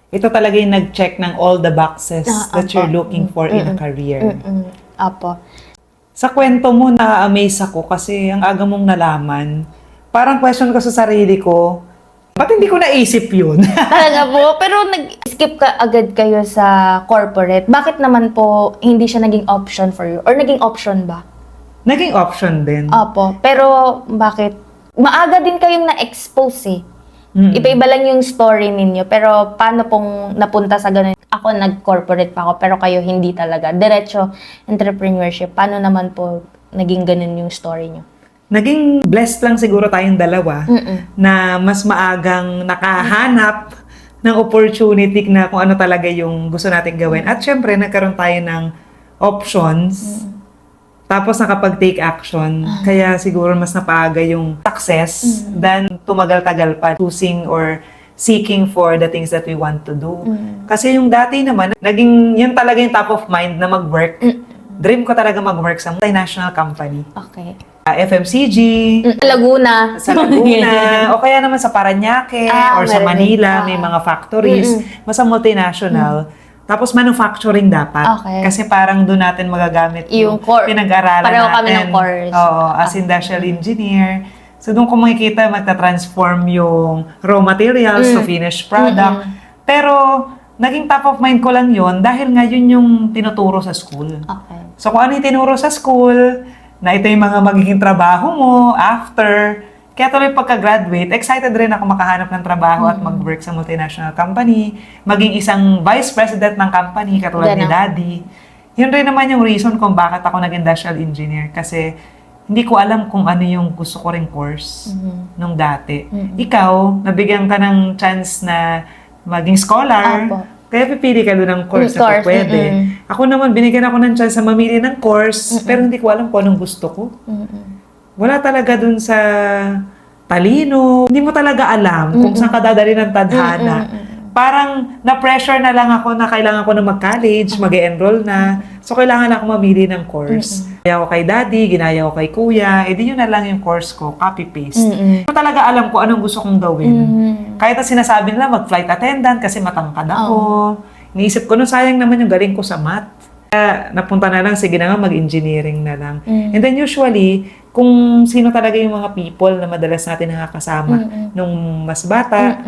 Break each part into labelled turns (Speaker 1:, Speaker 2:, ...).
Speaker 1: ito talaga yung nag-check ng all the boxes that you're looking for in a career.
Speaker 2: Apo.
Speaker 1: Sa kwento mo, na-amaze ako kasi ang aga mong nalaman. Parang question ko sa sarili ko, ba't hindi ko naisip yun?
Speaker 2: Talaga po. Pero nag-skip ka agad kayo sa corporate. Bakit naman po hindi siya naging option for you? Or naging option ba?
Speaker 1: Naging option din.
Speaker 2: Opo. Pero bakit? Maaga din kayong na-expose eh. Iba-iba lang yung story ninyo. Pero paano pong napunta sa ganun? Ako nag-corporate pa ako, pero kayo hindi talaga. Diretso entrepreneurship. Paano naman po naging ganun yung story nyo?
Speaker 1: Naging blessed lang siguro tayong dalawa na mas maagang nakahanap ng opportunity na kung ano talaga yung gusto natin gawin. At syempre, nagkaroon tayo ng options. Tapos nakapag-take action. Kaya siguro mas napaaga yung success than tumagal-tagal pa choosing or seeking for the things that we want to do. Kasi yung dati naman, naging yun talaga yung top of mind na mag-work. Dream ko talaga mag-work sa multinational company.
Speaker 2: Okay.
Speaker 1: FMCG,
Speaker 2: Laguna.
Speaker 1: sa Laguna, o kaya naman sa Paranaque or sa
Speaker 2: meron
Speaker 1: Manila,
Speaker 2: din.
Speaker 1: may mga factories. Basta multinational. Tapos manufacturing dapat.
Speaker 2: Okay.
Speaker 1: Kasi parang doon natin magagamit
Speaker 2: Yung core.
Speaker 1: pinag-aralan
Speaker 2: Pareho
Speaker 1: natin.
Speaker 2: kami ng course.
Speaker 1: Oo, as industrial engineer. So doon ko makikita magta-transform yung raw materials to finished product. Pero naging top of mind ko lang yun dahil nga yun yung tinuturo sa school.
Speaker 2: Okay.
Speaker 1: So kung ano yung tinuro sa school, na ito yung mga magiging trabaho mo after. Kaya tuloy pagka-graduate, excited rin ako makahanap ng trabaho at mag-work sa multinational company, maging isang vice president ng company katulad ni Daddy. Yun rin naman yung reason kung bakit ako nag-industrial engineer kasi hindi ko alam kung ano yung gusto ko ring course nung dati. Ikaw, nabigyan ka ng chance na maging scholar.
Speaker 2: Apo.
Speaker 1: Kaya pipili ka doon ng course na pwede. Ako naman, binigyan ako ng chance na mamili ng course, pero hindi ko alam kung anong gusto ko. Wala talaga doon sa talino. Hindi mo talaga alam kung saan ka dadali ng tadhana. Parang na-pressure na lang ako na kailangan ko na mag-college, mag-enroll na. So, kailangan ako mamili ng course. Ginaya ko kay Daddy, ginaya ko kay Kuya, edi yun na lang yung course ko, copy-paste. Hindi ko talaga alam kung anong gusto kong gawin. Kahit na sinasabi nila mag-flight attendant kasi matangkad ako. Iniisip ko, no, sayang naman yung galing ko sa math. Kaya napunta na lang, sige na nga, mag-engineering na lang. And then usually, kung sino talaga yung mga people na madalas natin nakakasama nung mas bata,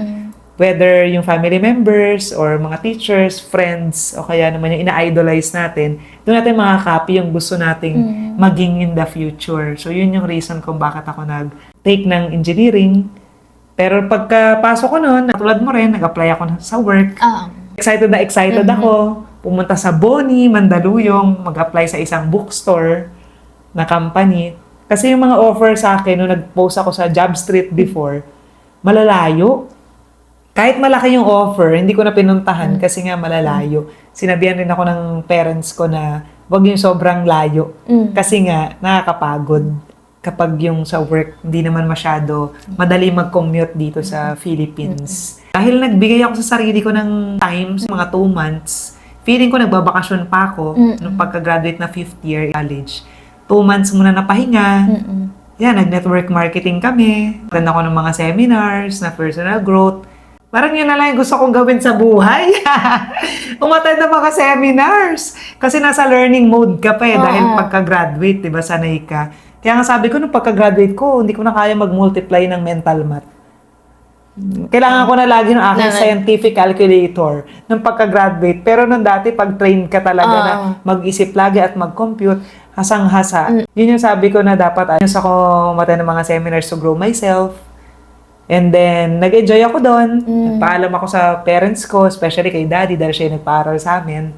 Speaker 1: whether yung family members or mga teachers, friends, o kaya naman yung ina-idolize natin, doon natin makakopy yung gusto nating maging in the future. So, yun yung reason kung bakit ako nag-take ng engineering. Pero pagkapasok ko noon, tulad mo rin, nag-apply ako sa work. Excited na excited ako. Pumunta sa Boni, Mandaluyong, mag-apply sa isang bookstore na company. Kasi yung mga offer sa akin, nung nag-post ako sa Job Street before, malalayo. Kahit malaki yung offer, hindi ko na pinuntahan kasi nga malalayo. Sinabihan rin ako ng parents ko na wag yung sobrang layo. Kasi nga, nakakapagod. Kapag yung sa work, hindi naman masyado madali mag-commute dito sa Philippines. Dahil nagbigay ako sa sarili ko ng times, mga 2 months, feeling ko nagbabakasyon pa ako nung pagka-graduate na 5th year college. 2 months muna na pahinga. Yan, nag-network marketing kami. Attend ako ng mga seminars na personal growth. Parang yun na lang yung gusto kong gawin sa buhay. Umattend ng mga seminars. Kasi nasa learning mode ka pa dahil pagka-graduate, diba, sanay ka. Kaya nga sabi ko, nung pagka-graduate ko, hindi ko na kaya mag-multiply ng mental math. Kailangan ko na lagi ng aking scientific calculator nung pagka-graduate. Pero nung dati, pag-train ka talaga na mag-isip lagi at mag-compute, hasang-hasa. Yun yung sabi ko na dapat ayos ako umattend ng mga seminars to grow myself. And then, nag-enjoy ako doon. Nagpaalam ako sa parents ko, especially kay Daddy dahil siya yung nagpaaral sa amin.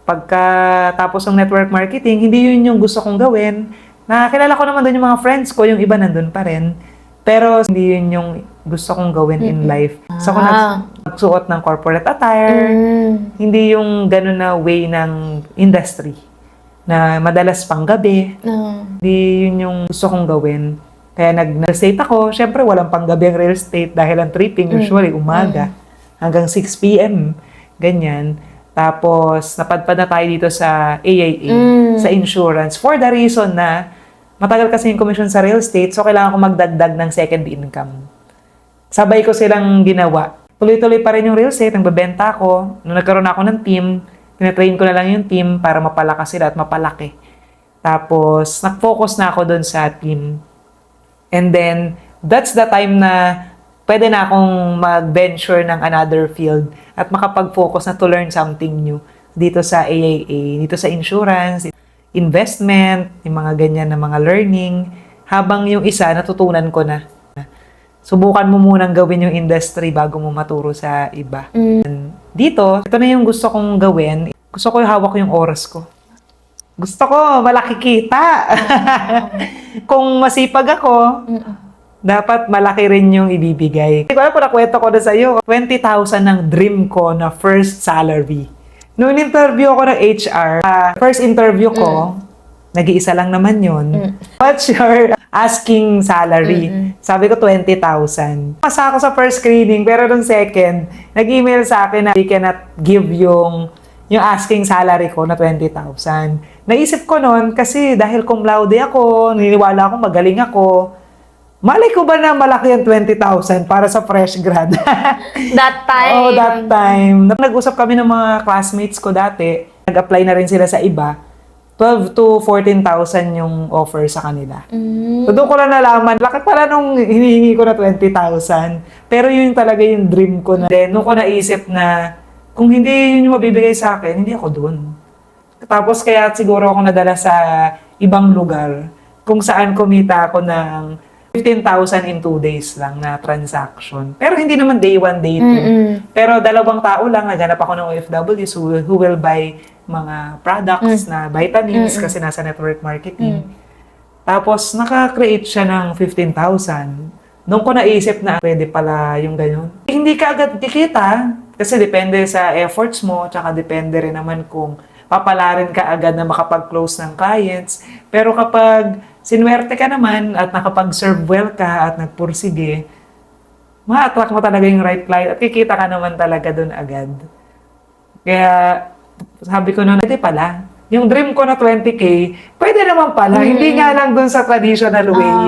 Speaker 1: Pagkatapos ng network marketing, hindi yun yung gusto kong gawin. Nakakilala ko naman doon yung mga friends ko, yung iba nandun pa rin. Pero hindi yun yung gusto kong gawin in life. So, ako nagsuot ng corporate attire. Hindi yung ganun na way ng industry na madalas pang gabi. Hindi yun yung gusto kong gawin. Kaya nag-real estate ako. Siyempre, walang panggabi ang real estate dahil ang tripping usually umaga hanggang 6 p.m. Ganyan. Tapos, napadpad na tayo dito sa AIA, sa insurance. For the reason na matagal kasi yung commission sa real estate, so kailangan ko magdagdag ng second income. Sabay ko silang ginawa. Tuloy-tuloy pa rin yung real estate, nagbebenta ako. Nung nagkaroon ako ng team, tinatrain ko na lang yung team para mapalakas sila at mapalaki. Tapos, nag-focus na ako doon sa team. And then, that's the time na pwede na akong mag-venture ng another field at makapag-focus na to learn something new dito sa AIA, dito sa insurance, investment, yung mga ganyan na mga learning. Habang yung isa, natutunan ko na. Subukan mo munang gawin yung industry bago mo maturo sa iba. Dito, ito na yung gusto kong gawin. Gusto ko hawak yung oras ko. Gusto ko malaki kita. Kung masipag ako, dapat malaki rin yung ibibigay. Hindi ko alam kung nakwento ko na sa'yo. 20,000 ng dream ko na first salary. Noong interview ako ng HR, first interview ko, nag-iisa lang naman yun. What's your asking salary? Sabi ko 20,000. Pasa ako sa first screening, pero nung second, nag-email sa akin na they cannot give yung asking salary ko na 20,000. Naisip ko noon kasi dahil cum laude ako, niniwala ako magaling ako. Malay ko ba na malaki yung 20,000 para sa fresh grad?
Speaker 2: That time?
Speaker 1: Oo, that time. Nag-usap kami ng mga classmates ko dati. Nag-apply na rin sila sa iba. 12 to 14,000 yung offer sa kanila. So, doon ko lang nalaman, laki pala nung hinihingi ko na 20,000. Pero yun talaga yung dream ko na. Then, nung ko naisip na, kung hindi yun yung mabibigay sa akin, hindi ako doon. Tapos, kaya siguro ako nadala sa ibang lugar, kung saan kumita ako ng 15,000 in 2 days lang na transaction. Pero hindi naman day 1, day 2. Pero 2 tao lang, naghanap ako ng OFWs who will buy mga products na vitamins kasi nasa network marketing. Tapos, naka-create siya ng 15,000. Noong ko naisip na pwede pala yung ganyan. Hindi ka agad dikita kasi depende sa efforts mo, tsaka depende rin naman kung papalarin ka agad na makapag-close ng clients. Pero kapag sinuwerte ka naman at nakapag-serve well ka at nagpursige, ma-attract mo talaga yung right client at kikita ka naman talaga dun agad. Kaya, sabi ko na, pwede pala. Yung dream ko na 20K, pwede naman pala. Hindi nga lang dun sa traditional way.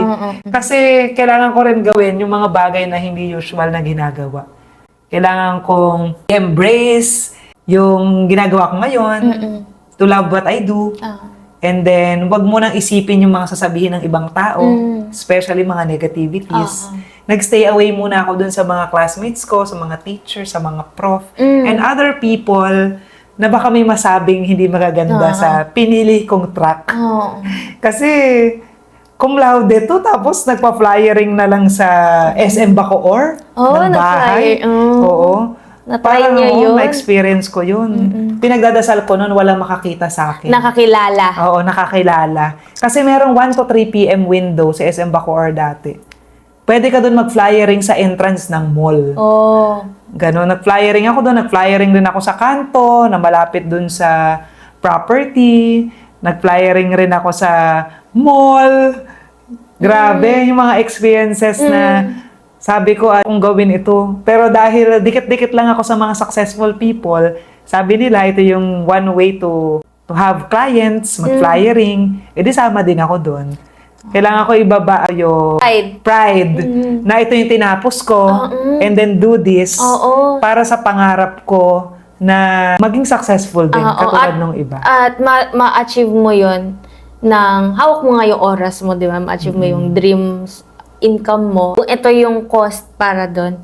Speaker 1: Kasi kailangan ko rin gawin yung mga bagay na hindi usual na ginagawa. Kailangan kong embrace yung ginagawa ko ngayon, to love what I do. And then, wag mo nang isipin yung mga sasabihin ng ibang tao, especially mga negativities. Nagstay away muna ako dun sa mga classmates ko, sa mga teachers, sa mga prof, and other people na baka may masabing hindi magaganda sa pinili kong track. Kasi, cum laude to, tapos nagpa-flyering na lang sa SM Bacoor ng bahay. Oo.
Speaker 2: Na-try niyo yun?
Speaker 1: Na-experience ko yun. Pinagdadasal ko nun, walang makakita sa akin.
Speaker 2: Nakakilala.
Speaker 1: Oo, nakakilala. Kasi merong 1 to 3 p.m. window sa SM Bacoor dati. Pwede ka dun mag-flyering sa entrance ng mall. Ganon, nag-flyering ako dun. Nag-flyering din ako sa kanto, na malapit dun sa property. Nag-flyering rin ako sa mall. Grabe, yung mga experiences na sabi ko, kung gawin ito. Pero dahil dikit-dikit lang ako sa mga successful people, sabi nila, ito yung one way to have clients, mag-flyering. Edi sama din ako doon. Kailangan ko ibaba yung pride na ito yung tinapos ko and then do this para sa pangarap ko na maging successful din, katulad ng iba.
Speaker 2: At ma-achieve mo yun ng hawak mo nga yung oras mo, di ba? Ma-achieve mo yung dreams, income mo. Kung ito yung cost para doon,